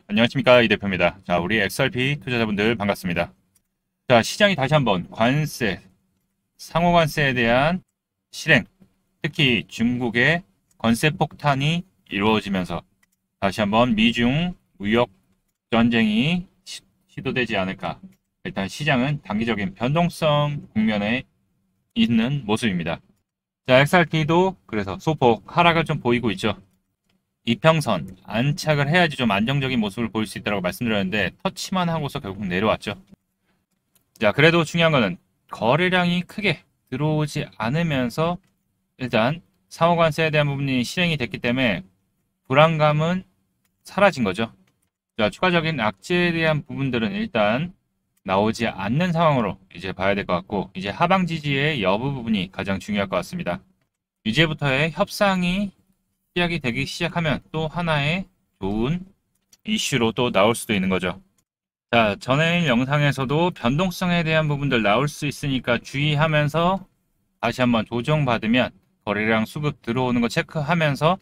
안녕하십니까, 이 대표입니다. 자, 우리 XRP 투자자분들 반갑습니다. 자, 시장이 다시 한번 관세, 상호관세에 대한 실행, 특히 중국의 관세 폭탄이 이루어지면서 다시 한번 미중 무역 전쟁이 시도되지 않을까. 일단 시장은 단기적인 변동성 국면에 있는 모습입니다. 자, XRP도 그래서 소폭 하락을 좀 보이고 있죠. 이평선 안착을 해야지 좀 안정적인 모습을 보일 수 있다고 말씀드렸는데 터치만 하고서 결국 내려왔죠. 자, 그래도 중요한 거는 거래량이 크게 들어오지 않으면서 일단 상호관세에 대한 부분이 실행이 됐기 때문에 불안감은 사라진 거죠. 자, 추가적인 악재에 대한 부분들은 일단 나오지 않는 상황으로 이제 봐야 될 것 같고, 이제 하방 지지의 여부 부분이 가장 중요할 것 같습니다. 이제부터의 협상이 시작이 되기 시작하면 또 하나의 좋은 이슈로 또 나올 수도 있는 거죠. 자, 전에 영상에서도 변동성에 대한 부분들 나올 수 있으니까 주의하면서 다시 한번 조정받으면 거래량 수급 들어오는 거 체크하면서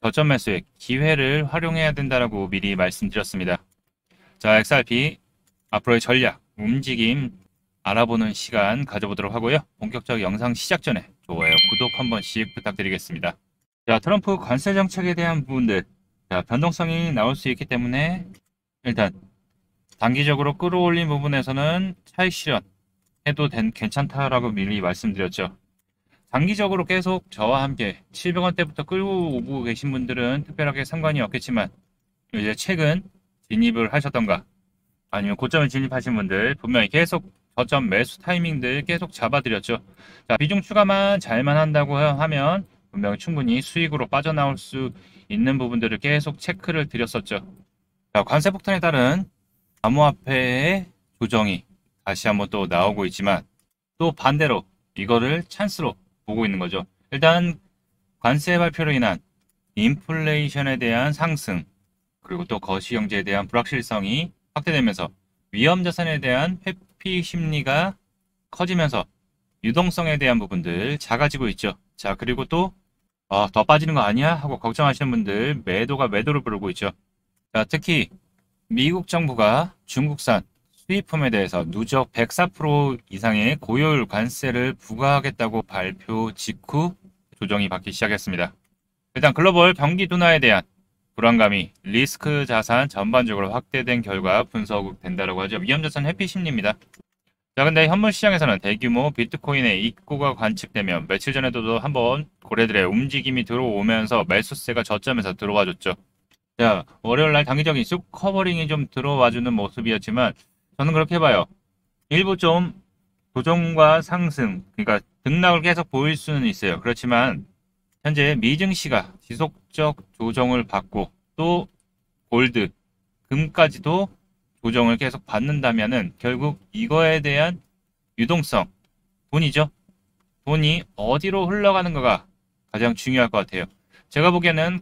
저점 매수의 기회를 활용해야 된다라고 미리 말씀드렸습니다. 자, XRP 앞으로의 전략, 움직임 알아보는 시간 가져보도록 하고요. 본격적 영상 시작 전에 좋아요, 구독 한 번씩 부탁드리겠습니다. 자, 트럼프 관세 정책에 대한 부분들, 자, 변동성이 나올 수 있기 때문에 일단 단기적으로 끌어올린 부분에서는 차익 실현해도 괜찮다라고 미리 말씀드렸죠. 장기적으로 계속 저와 함께 700원대부터 끌고 오고 계신 분들은 특별하게 상관이 없겠지만 이제 최근 진입을 하셨던가 아니면 고점을 진입하신 분들 분명히 계속 저점 매수 타이밍들 계속 잡아드렸죠. 자, 비중 추가만 잘만 한다고 하면 분명히 충분히 수익으로 빠져나올 수 있는 부분들을 계속 체크를 드렸었죠. 자, 관세 폭탄에 따른 암호화폐의 조정이 다시 한번 또 나오고 있지만 또 반대로 이거를 찬스로 보고 있는 거죠. 일단 관세 발표로 인한 인플레이션에 대한 상승, 그리고 또 거시경제에 대한 불확실성이 확대되면서 위험자산에 대한 회피 심리가 커지면서 유동성에 대한 부분들 작아지고 있죠. 자, 그리고 또 더 빠지는 거 아니야? 하고 걱정하시는 분들 매도를 부르고 있죠. 자, 특히 미국 정부가 중국산 수입품에 대해서 누적 104% 이상의 고효율 관세를 부과하겠다고 발표 직후 조정이 받기 시작했습니다. 일단 글로벌 경기 둔화에 대한 불안감이 리스크 자산 전반적으로 확대된 결과 분석된다고 하죠. 위험자산 회피 심리입니다. 자, 근데 현물 시장에서는 대규모 비트코인의 입고가 관측되며 며칠 전에도 한번 고래들의 움직임이 들어오면서 매수세가 저점에서 들어와줬죠. 자, 월요일날 단기적인 쑥 커버링이 좀 들어와주는 모습이었지만 저는 그렇게 봐요. 일부 좀 조정과 상승, 그러니까 등락을 계속 보일 수는 있어요. 그렇지만 현재 미증시가 지속적 조정을 받고 또 골드, 금까지도 조정을 계속 받는다면은 결국 이거에 대한 유동성, 돈이죠. 돈이 어디로 흘러가는가가 가장 중요할 것 같아요. 제가 보기에는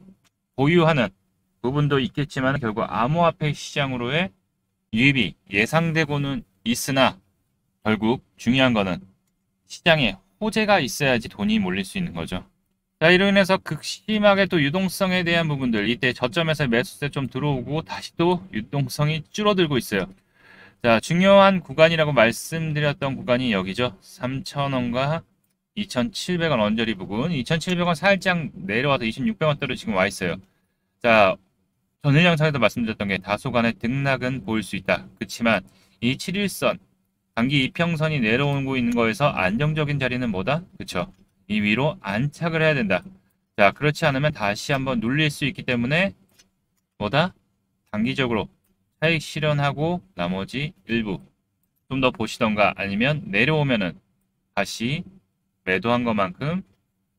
보유하는 부분도 있겠지만 결국 암호화폐 시장으로의 유입이 예상되고는 있으나 결국 중요한 거는 시장에 호재가 있어야지 돈이 몰릴 수 있는 거죠. 자, 이로 인해서 극심하게 또 유동성에 대한 부분들, 이때 저점에서 매수세 좀 들어오고 다시 또 유동성이 줄어들고 있어요. 자, 중요한 구간이라고 말씀드렸던 구간이 여기죠. 3,000원과 2,700원 언저리 부근, 2,700원 살짝 내려와서 2,600원대로 지금 와 있어요. 자, 전일 영상에도 말씀드렸던 게 다소간의 등락은 보일 수 있다. 그렇지만 이 7일선, 단기 이평선이 내려오고 있는 거에서 안정적인 자리는 뭐다? 그쵸? 이 위로 안착을 해야 된다. 자, 그렇지 않으면 다시 한번 눌릴 수 있기 때문에 뭐다? 단기적으로 차익 실현하고 나머지 일부 좀 더 보시던가 아니면 내려오면은 다시 매도한 것만큼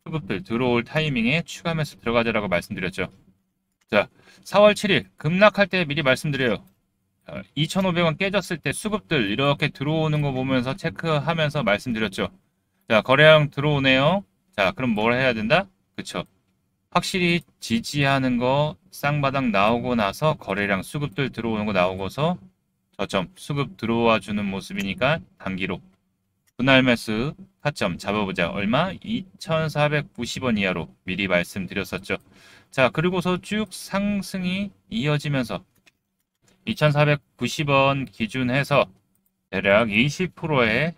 수급들 들어올 타이밍에 추가 매수 들어가자라고 말씀드렸죠. 자, 4월 7일 급락할 때 미리 말씀드려요. 2,500원 깨졌을 때 수급들 이렇게 들어오는 거 보면서 체크하면서 말씀드렸죠. 자, 거래량 들어오네요. 자, 그럼 뭘 해야 된다? 그쵸. 확실히 지지하는 거 쌍바닥 나오고 나서 거래량 수급들 들어오는 거 나오고서 저점 수급 들어와 주는 모습이니까 단기로 분할 매수 타점 잡아보자. 얼마? 2,490원 이하로 미리 말씀드렸었죠. 자, 그리고서 쭉 상승이 이어지면서 2,490원 기준해서 대략 20%의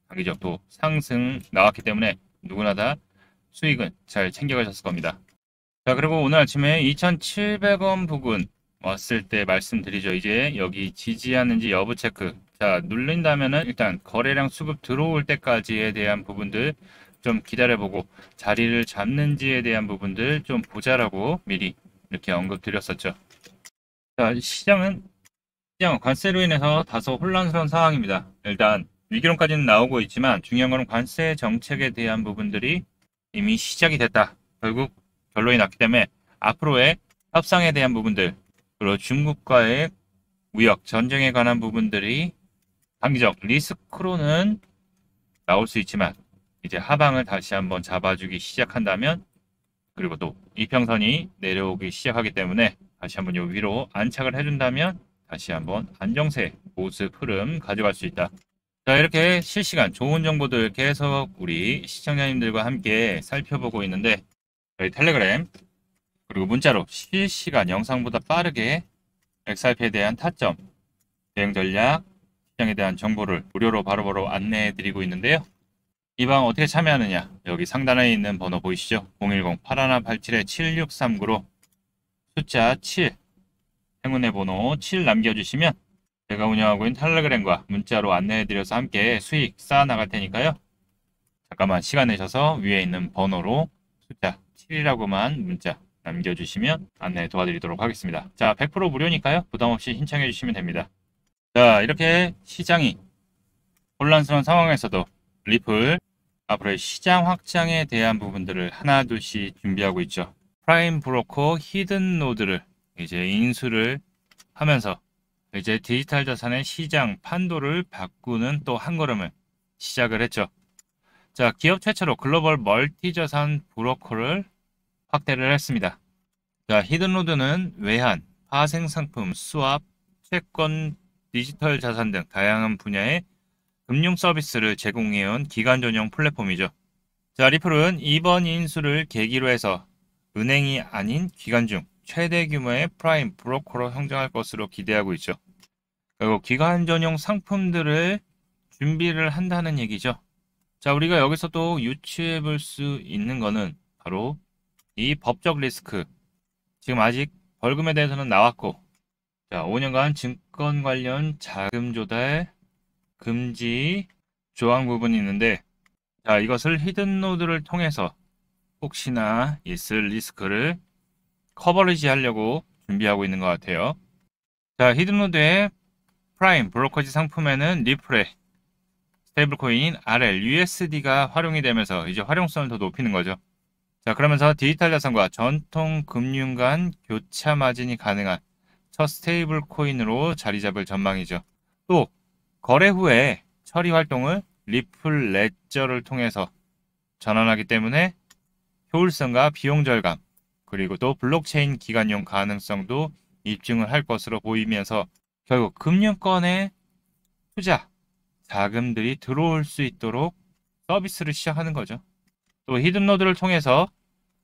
단기적 도 상승 나왔기 때문에 누구나 다 수익은 잘 챙겨가셨을 겁니다. 자, 그리고 오늘 아침에 2,700원 부근 왔을 때 말씀드리죠. 이제 여기 지지하는지 여부 체크. 자, 눌린다면은 일단 거래량 수급 들어올 때까지에 대한 부분들 좀 기다려보고 자리를 잡는지에 대한 부분들 좀 보자라고 미리 이렇게 언급드렸었죠. 자, 시장은 관세로 인해서 다소 혼란스러운 상황입니다. 일단 위기론까지는 나오고 있지만 중요한 것은 관세 정책에 대한 부분들이 이미 시작이 됐다. 결국 결론이 났기 때문에 앞으로의 협상에 대한 부분들, 그리고 중국과의 무역 전쟁에 관한 부분들이 단기적 리스크로는 나올 수 있지만 이제 하방을 다시 한번 잡아주기 시작한다면, 그리고 또 이평선이 내려오기 시작하기 때문에 다시 한번 요 위로 안착을 해준다면 다시 한번 안정세 보수 흐름 가져갈 수 있다. 자, 이렇게 실시간 좋은 정보들 계속 우리 시청자님들과 함께 살펴보고 있는데, 저희 텔레그램 그리고 문자로 실시간 영상보다 빠르게 XRP에 대한 타점, 대응 전략, 시장에 대한 정보를 무료로 바로바로 안내해 드리고 있는데요. 이 방 어떻게 참여하느냐, 여기 상단에 있는 번호 보이시죠? 010-8187-7639로 숫자 7, 행운의 번호 7 남겨주시면 제가 운영하고 있는 텔레그램과 문자로 안내해드려서 함께 수익 쌓아나갈 테니까요. 잠깐만 시간 내셔서 위에 있는 번호로 숫자 7이라고만 문자 남겨주시면 안내 도와드리도록 하겠습니다. 자, 100% 무료니까요. 부담없이 신청해주시면 됩니다. 자, 이렇게 시장이 혼란스러운 상황에서도 리플 앞으로의 시장 확장에 대한 부분들을 하나둘씩 준비하고 있죠. 프라임 브로커 히든 노드를 이제 인수를 하면서 이제 디지털 자산의 시장 판도를 바꾸는 또 한 걸음을 시작을 했죠. 자, 기업 최초로 글로벌 멀티 자산 브로커를 확대를 했습니다. 자, 히든노드는 외환, 파생 상품, 수합, 채권, 디지털 자산 등 다양한 분야의 금융 서비스를 제공해온 기관 전용 플랫폼이죠. 자, 리플은 이번 인수를 계기로 해서 은행이 아닌 기관 중 최대 규모의 프라임 브로커로 성장할 것으로 기대하고 있죠. 그리고 기관 전용 상품들을 준비를 한다는 얘기죠. 자, 우리가 여기서 또 유추해 볼 수 있는 거는 바로 이 법적 리스크. 지금 아직 벌금에 대해서는 나왔고, 자, 5년간 증권 관련 자금 조달 금지 조항 부분이 있는데, 자, 이것을 히든 노드를 통해서 혹시나 있을 리스크를 커버리지 하려고 준비하고 있는 것 같아요. 자, 히든 노드의 프라임 브로커지 상품에는 리플의 스테이블 코인 RL, USD가 활용이 되면서 이제 활용성을 더 높이는 거죠. 자, 그러면서 디지털 자산과 전통 금융 간 교차 마진이 가능한 첫 스테이블 코인으로 자리 잡을 전망이죠. 또 거래 후에 처리 활동을 리플 레저를 통해서 전환하기 때문에 효율성과 비용 절감, 그리고 또 블록체인 기반용 가능성도 입증을 할 것으로 보이면서 결국 금융권의 투자 자금들이 들어올 수 있도록 서비스를 시작하는 거죠. 또 히든노드를 통해서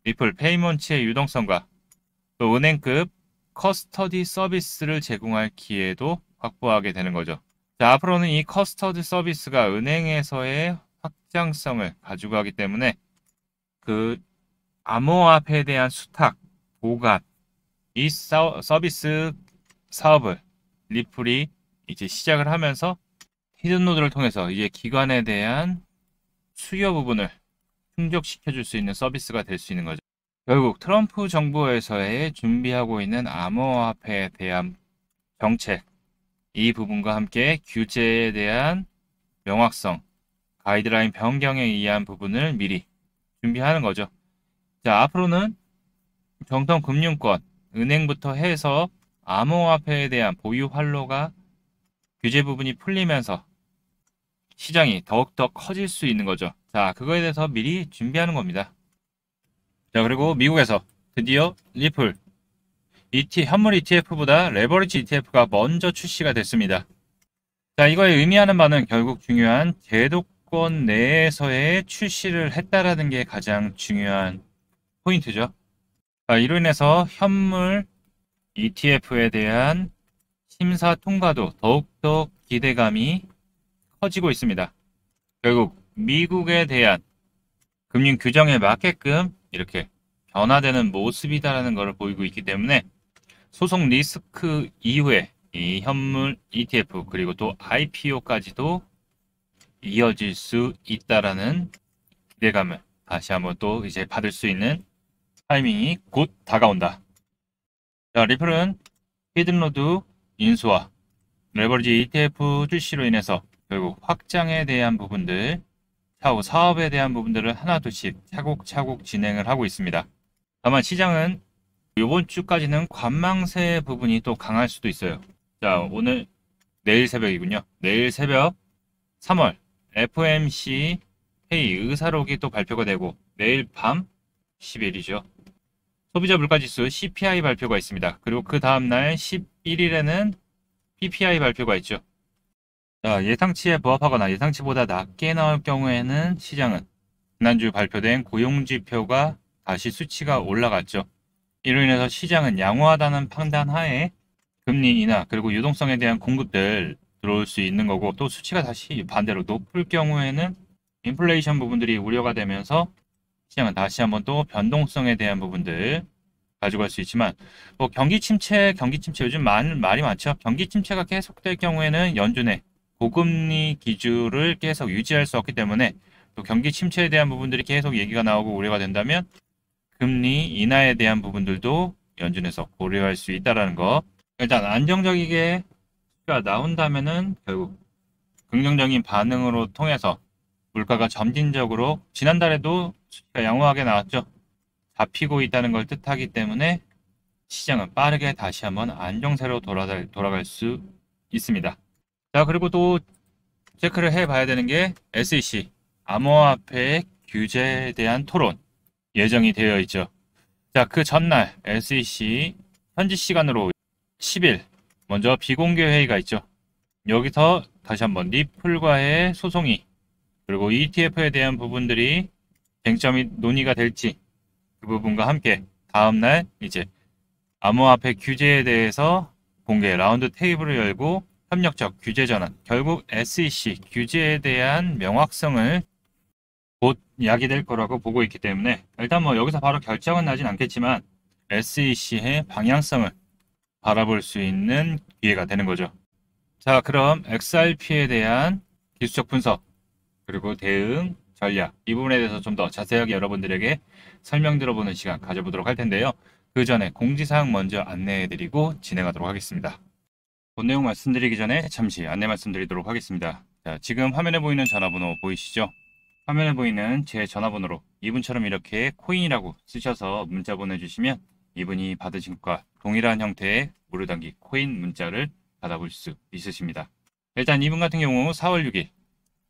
리플 페이먼트의 유동성과 또 은행급 커스터디 서비스를 제공할 기회도 확보하게 되는 거죠. 자, 앞으로는 이 커스터디 서비스가 은행에서의 확장성을 가지고 가기 때문에 그 암호화폐에 대한 수탁, 보관, 이 서비스 사업을 리플이 이제 시작을 하면서 히든노드를 통해서 이제 기관에 대한 수요 부분을 충족시켜 줄 수 있는 서비스가 될 수 있는 거죠. 결국 트럼프 정부에서의 준비하고 있는 암호화폐에 대한 정책, 이 부분과 함께 규제에 대한 명확성, 가이드라인 변경에 의한 부분을 미리 준비하는 거죠. 자, 앞으로는 정통 금융권, 은행부터 해서 암호화폐에 대한 보유 활로가 규제 부분이 풀리면서 시장이 더욱더 커질 수 있는 거죠. 자, 그거에 대해서 미리 준비하는 겁니다. 자, 그리고 미국에서 드디어 리플 현물 ETF보다 레버리지 ETF가 먼저 출시가 됐습니다. 자, 이거에 의미하는 바는 결국 중요한 제도권 내에서의 출시를 했다라는 게 가장 중요한 포인트죠. 자, 이로 인해서 현물 ETF에 대한 심사 통과도 더욱더 기대감이 커지고 있습니다. 결국 미국에 대한 금융 규정에 맞게끔 이렇게 변화되는 모습이다라는 것을 보이고 있기 때문에 소송 리스크 이후에 이 현물 ETF 그리고 또 IPO까지도 이어질 수 있다라는 기대감을 다시 한번 또 이제 받을 수 있는 타이밍이 곧 다가온다. 자, 리플은 히든로드 인수와 레버리지 ETF 출시로 인해서 결국 확장에 대한 부분들, 차후 사업에 대한 부분들을 하나둘씩 차곡차곡 진행을 하고 있습니다. 다만 시장은 이번 주까지는 관망세 부분이 또 강할 수도 있어요. 자, 오늘 내일 새벽이군요. 내일 새벽 3월 FOMC 회의 의사록이 또 발표가 되고 내일 밤 10일이죠. 소비자 물가지수 CPI 발표가 있습니다. 그리고 그 다음날 11일에는 PPI 발표가 있죠. 자, 예상치에 부합하거나 예상치보다 낮게 나올 경우에는 시장은 지난주 발표된 고용지표가 다시 수치가 올라갔죠. 이로 인해서 시장은 양호하다는 판단 하에 금리 인하 그리고 유동성에 대한 공급들 들어올 수 있는 거고, 또 수치가 다시 반대로 높을 경우에는 인플레이션 부분들이 우려가 되면서 시장은 다시 한번 또 변동성에 대한 부분들 가져갈 수 있지만, 뭐 경기 침체 요즘 말이 많죠. 경기 침체가 계속될 경우에는 연준의 고금리 기조를 계속 유지할 수 없기 때문에 또 경기 침체에 대한 부분들이 계속 얘기가 나오고 우려가 된다면 금리 인하에 대한 부분들도 연준에서 고려할 수 있다라는 거. 일단 안정적이게 수치가 나온다면은 결국 긍정적인 반응으로 통해서 물가가 점진적으로, 지난달에도 수치가 양호하게 나왔죠. 잡히고 있다는 걸 뜻하기 때문에 시장은 빠르게 다시 한번 안정세로 돌아갈 수 있습니다. 자, 그리고 또 체크를 해봐야 되는 게 SEC 암호화폐 규제에 대한 토론 예정이 되어 있죠. 자, 그 전날 SEC 현지 시간으로 10일 먼저 비공개 회의가 있죠. 여기서 다시 한번 리플과의 소송이, 그리고 ETF에 대한 부분들이 쟁점이 논의가 될지, 그 부분과 함께 다음날 이제 암호화폐 규제에 대해서 공개 라운드 테이블을 열고 협력적 규제 전환, 결국 SEC 규제에 대한 명확성을 곧 야기될 거라고 보고 있기 때문에 일단 뭐 여기서 바로 결정은 나진 않겠지만 SEC의 방향성을 바라볼 수 있는 기회가 되는 거죠. 자, 그럼 XRP에 대한 기술적 분석 그리고 대응 전략, 이 부분에 대해서 좀 더 자세하게 여러분들에게 설명 들어보는 시간 가져보도록 할 텐데요. 그 전에 공지사항 먼저 안내해드리고 진행하도록 하겠습니다. 본 내용 말씀드리기 전에 잠시 안내 말씀드리도록 하겠습니다. 자, 지금 화면에 보이는 전화번호 보이시죠? 화면에 보이는 제 전화번호로 이분처럼 이렇게 코인이라고 쓰셔서 문자 보내주시면 이분이 받으신 것과 동일한 형태의 무료 단기 코인 문자를 받아볼 수 있으십니다. 일단 이분 같은 경우 4월 6일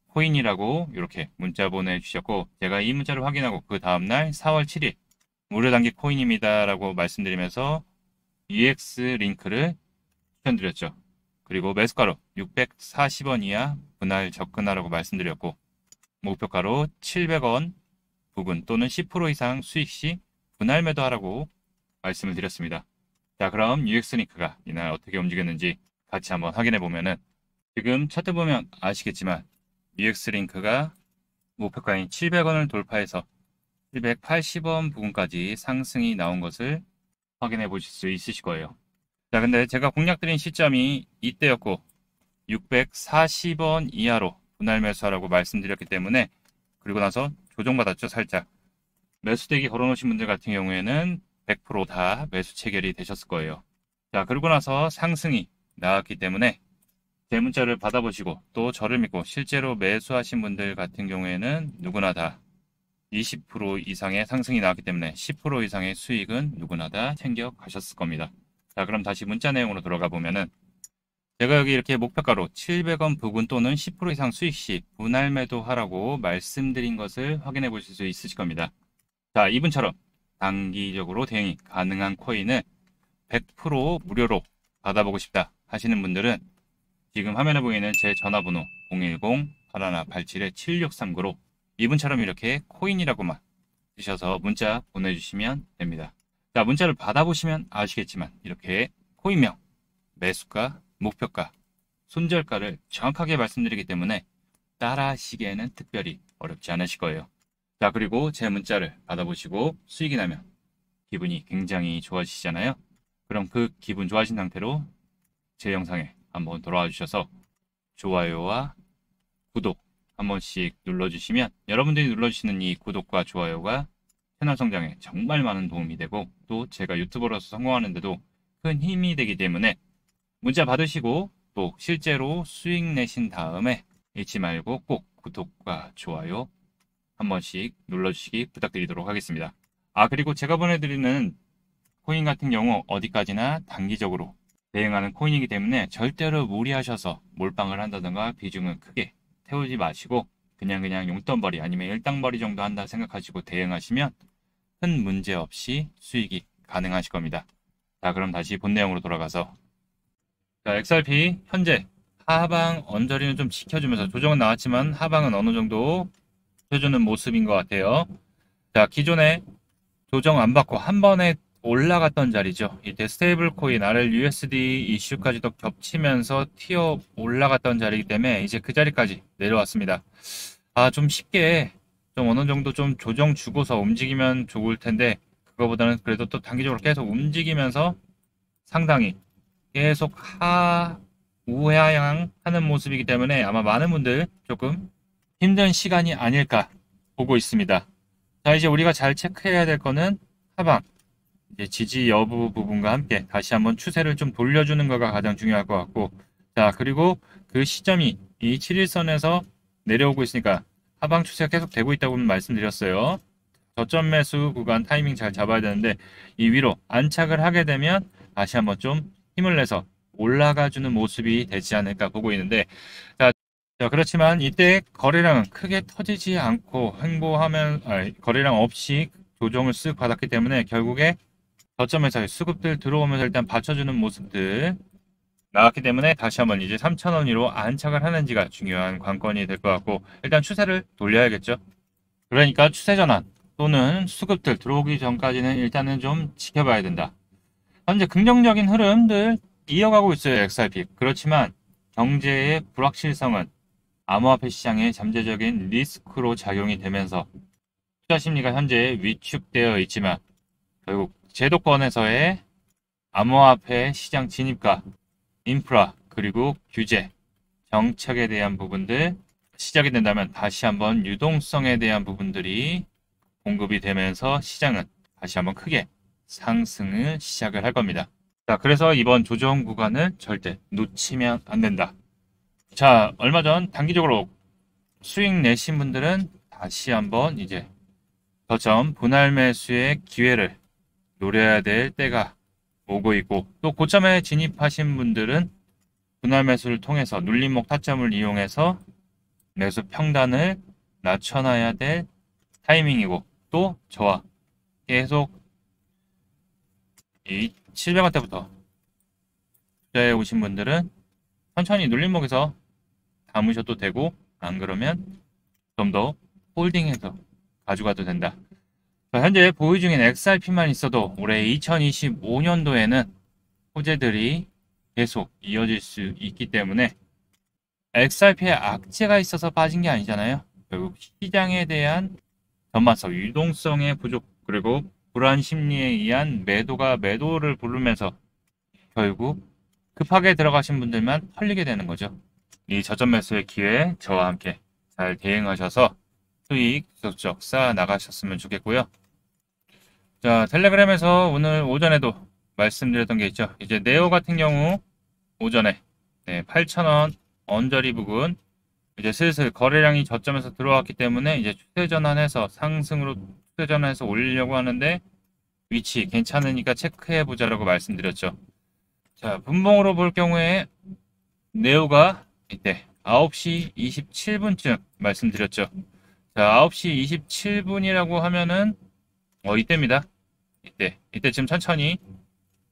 코인이라고 이렇게 문자 보내주셨고, 제가 이 문자를 확인하고 그 다음날 4월 7일 무료 단기 코인입니다 라고 말씀드리면서 UX 링크를 추천드렸죠. 그리고 매수가로 640원 이하 분할 접근하라고 말씀드렸고, 목표가로 700원 부근 또는 10% 이상 수익 시 분할 매도하라고 말씀을 드렸습니다. 자, 그럼 UX 링크가 이날 어떻게 움직였는지 같이 한번 확인해 보면은, 지금 차트 보면 아시겠지만 UX 링크가 목표가인 700원을 돌파해서 780원 부근까지 상승이 나온 것을 확인해 보실 수 있으실 거예요. 자, 근데 제가 공략드린 시점이 이때였고 640원 이하로 분할 매수하라고 말씀드렸기 때문에, 그리고 나서 조정받았죠. 살짝 매수대기 걸어놓으신 분들 같은 경우에는 100% 다 매수 체결이 되셨을 거예요. 자, 그러고 나서 상승이 나왔기 때문에 제 문자를 받아보시고 또 저를 믿고 실제로 매수하신 분들 같은 경우에는 누구나 다 20% 이상의 상승이 나왔기 때문에 10% 이상의 수익은 누구나 다 챙겨 가셨을 겁니다. 자, 그럼 다시 문자 내용으로 들어가 보면은, 제가 여기 이렇게 목표가로 700원 부근 또는 10% 이상 수익 시 분할 매도하라고 말씀드린 것을 확인해 보실 수 있으실 겁니다. 자, 이분처럼 단기적으로 대응이 가능한 코인을 100% 무료로 받아보고 싶다 하시는 분들은 지금 화면에 보이는 제 전화번호 010-8187-7639로 이분처럼 이렇게 코인이라고만 쓰셔서 문자 보내주시면 됩니다. 자, 문자를 받아보시면 아시겠지만 이렇게 코인명, 매수가, 목표가, 손절가를 정확하게 말씀드리기 때문에 따라 하시기에는 특별히 어렵지 않으실 거예요. 자, 그리고 제 문자를 받아보시고 수익이 나면 기분이 굉장히 좋아지시잖아요. 그럼 그 기분 좋아진 상태로 제 영상에 한번 돌아와 주셔서 좋아요와 구독 한 번씩 눌러주시면 여러분들이 눌러주시는 이 구독과 좋아요가 채널 성장에 정말 많은 도움이 되고 또 제가 유튜버로서 성공하는데도 큰 힘이 되기 때문에 문자 받으시고 또 실제로 수익 내신 다음에 잊지 말고 꼭 구독과 좋아요 한 번씩 눌러주시기 부탁드리도록 하겠습니다. 그리고 제가 보내드리는 코인 같은 경우 어디까지나 단기적으로 대응하는 코인이기 때문에 절대로 무리하셔서 몰빵을 한다든가 비중을 크게 태우지 마시고 그냥 용돈벌이 아니면 일당벌이 정도 한다 생각하시고 대응하시면 큰 문제 없이 수익이 가능하실 겁니다. 자, 그럼 다시 본 내용으로 돌아가서 자, XRP 현재 하방 언저리는 좀 지켜주면서 조정은 나왔지만 하방은 어느 정도 지켜주는 모습인 것 같아요. 자, 기존에 조정 안 받고 한 번에 올라갔던 자리죠. 이때 스테이블 코인 RLUSD 이슈까지도 겹치면서 튀어 올라갔던 자리이기 때문에 이제 그 자리까지 내려왔습니다. 좀 쉽게 좀 어느 정도 좀 조정 주고서 움직이면 좋을 텐데 그거보다는 그래도 또 단기적으로 계속 움직이면서 상당히 계속 우하향하는 모습이기 때문에 아마 많은 분들 조금 힘든 시간이 아닐까 보고 있습니다. 자, 이제 우리가 잘 체크해야 될 거는 하방 이제 지지 여부 부분과 함께 다시 한번 추세를 좀 돌려주는 거가 가장 중요할 것 같고, 자, 그리고 그 시점이 이 7일선에서 내려오고 있으니까 하방 추세가 계속 되고 있다고 말씀드렸어요. 저점 매수 구간 타이밍 잘 잡아야 되는데 이 위로 안착을 하게 되면 다시 한번 좀 힘을 내서 올라가주는 모습이 되지 않을까 보고 있는데, 자, 그렇지만 이때 거래량은 크게 터지지 않고 거래량 없이 조정을 쓱 받았기 때문에 결국에 저점에서 수급들 들어오면서 일단 받쳐주는 모습들 나왔기 때문에 다시 한번 이제 3,000원 위로 안착을 하는지가 중요한 관건이 될 것 같고, 일단 추세를 돌려야겠죠. 그러니까 추세 전환 또는 수급들 들어오기 전까지는 일단은 좀 지켜봐야 된다. 현재 긍정적인 흐름들 이어가고 있어요, XRP. 그렇지만 경제의 불확실성은 암호화폐 시장의 잠재적인 리스크로 작용이 되면서 투자 심리가 현재 위축되어 있지만 결국 제도권에서의 암호화폐 시장 진입과 인프라 그리고 규제, 정책에 대한 부분들 시작이 된다면 다시 한번 유동성에 대한 부분들이 공급이 되면서 시장은 다시 한번 크게 상승을 시작을 할 겁니다. 자, 그래서 이번 조정 구간을 절대 놓치면 안 된다. 자, 얼마 전 단기적으로 수익 내신 분들은 다시 한번 이제 저점 분할 매수의 기회를 노려야 될 때가 오고 있고, 또 고점에 진입하신 분들은 분할 매수를 통해서 눌림목 타점을 이용해서 매수 평단을 낮춰놔야 될 타이밍이고, 또 저와 계속 이 700원대부터 투자해 오신 분들은 천천히 눌림목에서 담으셔도 되고, 안 그러면 좀 더 홀딩해서 가져가도 된다. 현재 보유 중인 XRP만 있어도 올해 2025년도에는 호재들이 계속 이어질 수 있기 때문에 XRP에 악재가 있어서 빠진 게 아니잖아요. 결국 시장에 대한 전망성, 유동성의 부족, 그리고 불안 심리에 의한 매도를 부르면서 결국 급하게 들어가신 분들만 털리게 되는 거죠. 이 저점 매수의 기회에 저와 함께 잘 대응하셔서 수익 계속 쌓아 나가셨으면 좋겠고요. 자, 텔레그램에서 오늘 오전에도 말씀드렸던 게 있죠. 이제 네오 같은 경우 오전에 8,000원 언저리 부근 이제 슬슬 거래량이 저점에서 들어왔기 때문에 이제 추세 전환해서 상승으로 추세 전환해서 올리려고 하는데 위치 괜찮으니까 체크해 보자라고 말씀드렸죠. 자, 분봉으로 볼 경우에 네오가 이때 9시 27분쯤 말씀드렸죠. 자, 9시 27분이라고 하면은 이때입니다. 이때쯤 천천히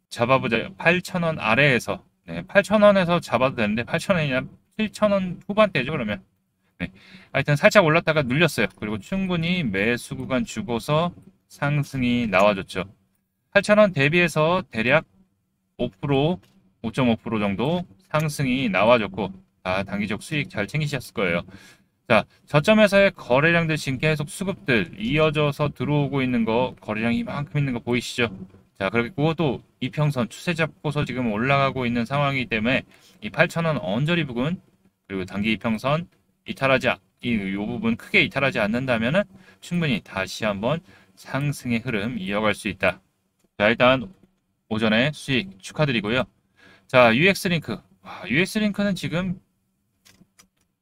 잡아보자. 8,000원 아래에서 8,000원에서 잡아도 되는데 8,000원이나 7,000원 후반대죠. 그러면 하여튼 살짝 올랐다가 눌렸어요. 그리고 충분히 매수 구간 주고서 상승이 나와줬죠. 8,000원 대비해서 대략 5%, 5.5% 정도 상승이 나와줬고 단기적 수익 잘 챙기셨을 거예요. 자, 저점에서의 거래량들 지금 계속 수급들 이어져서 들어오고 있는 거 거래량 이만큼 있는 거 보이시죠? 자, 그리고 또 이평선 추세 잡고서 지금 올라가고 있는 상황이기 때문에 이 8,000원 언저리 부근 그리고 단기 이평선 이 부분 크게 이탈하지 않는다면은 충분히 다시 한번 상승의 흐름 이어갈 수 있다. 자, 일단 오전에 수익 축하드리고요. 자, UX링크. UX링크는 지금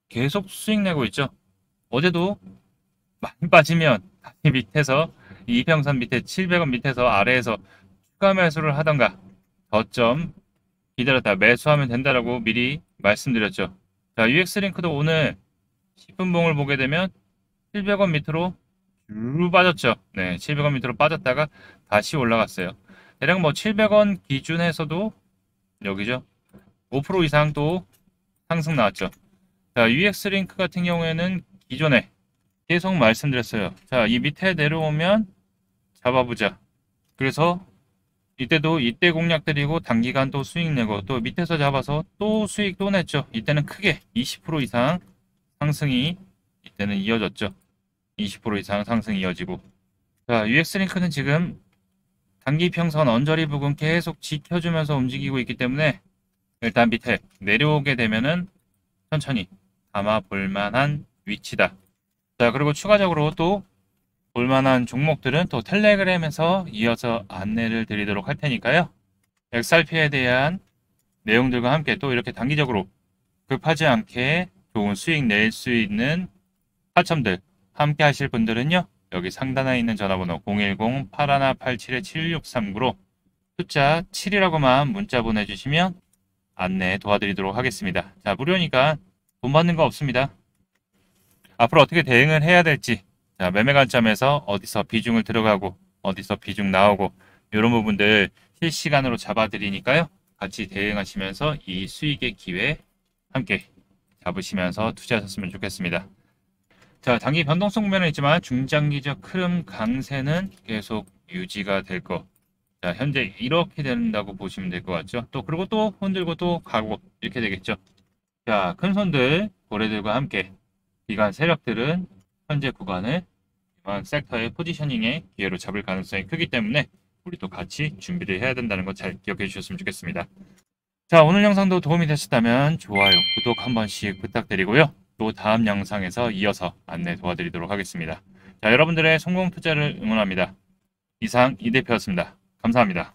계속 수익 내고 있죠. 어제도 많이 빠지면 다시 밑에서 이 이평선 밑에 700원 밑에서 아래에서 추가 매수를 하던가 저점 기다렸다 매수하면 된다라고 미리 말씀드렸죠. 자, UX링크도 오늘 10분봉을 보게 되면 700원 밑으로 쭉 빠졌죠. 네, 700원 밑으로 빠졌다가 다시 올라갔어요. 대략 뭐 700원 기준에서도 여기죠. 5% 이상 또 상승 나왔죠. 자, UX링크 같은 경우에는 기존에 계속 말씀드렸어요. 자, 이 밑에 내려오면 잡아보자. 그래서 이때도 이때 공략 드리고 단기간 또 수익 내고 또 밑에서 잡아서 또 수익 또 냈죠. 이때는 크게 20% 이상 상승이 이때는 이어졌죠. 20% 이상 상승이 이어지고. 자, UX링크는 지금 단기 평선 언저리 부근 계속 지켜주면서 움직이고 있기 때문에 일단 밑에 내려오게 되면은 천천히 담아 볼만한 위치다. 자, 그리고 추가적으로 또 볼만한 종목들은 또 텔레그램에서 이어서 안내를 드리도록 할 테니까요. XRP에 대한 내용들과 함께 또 이렇게 단기적으로 급하지 않게 좋은 수익 낼 수 있는 타점들 함께 하실 분들은요. 여기 상단에 있는 전화번호 010-8187-7639로 숫자 7이라고만 문자 보내주시면 안내 도와드리도록 하겠습니다. 자, 무료니까 돈 받는 거 없습니다. 앞으로 어떻게 대응을 해야 될지, 자, 매매 관점에서 어디서 비중을 들어가고 어디서 비중 나오고 이런 부분들 실시간으로 잡아드리니까요. 같이 대응하시면서 이 수익의 기회 함께 잡으시면서 투자하셨으면 좋겠습니다. 자, 단기 변동성 면은 있지만 중장기적 흐름 강세는 계속 유지가 될 거. 자, 현재 이렇게 된다고 보시면 될 것 같죠. 또 그리고 또 흔들고 또 가고 이렇게 되겠죠. 자, 큰 손들 고래들과 함께 기관 세력들은 현재 구간을 이러한 섹터의 포지셔닝의 기회로 잡을 가능성이 크기 때문에 우리도 같이 준비를 해야 된다는 거 잘 기억해 주셨으면 좋겠습니다. 자, 오늘 영상도 도움이 되셨다면 좋아요, 구독 한 번씩 부탁드리고요. 또 다음 영상에서 이어서 안내 도와드리도록 하겠습니다. 자, 여러분들의 성공 투자를 응원합니다. 이상 이 대표였습니다. 감사합니다.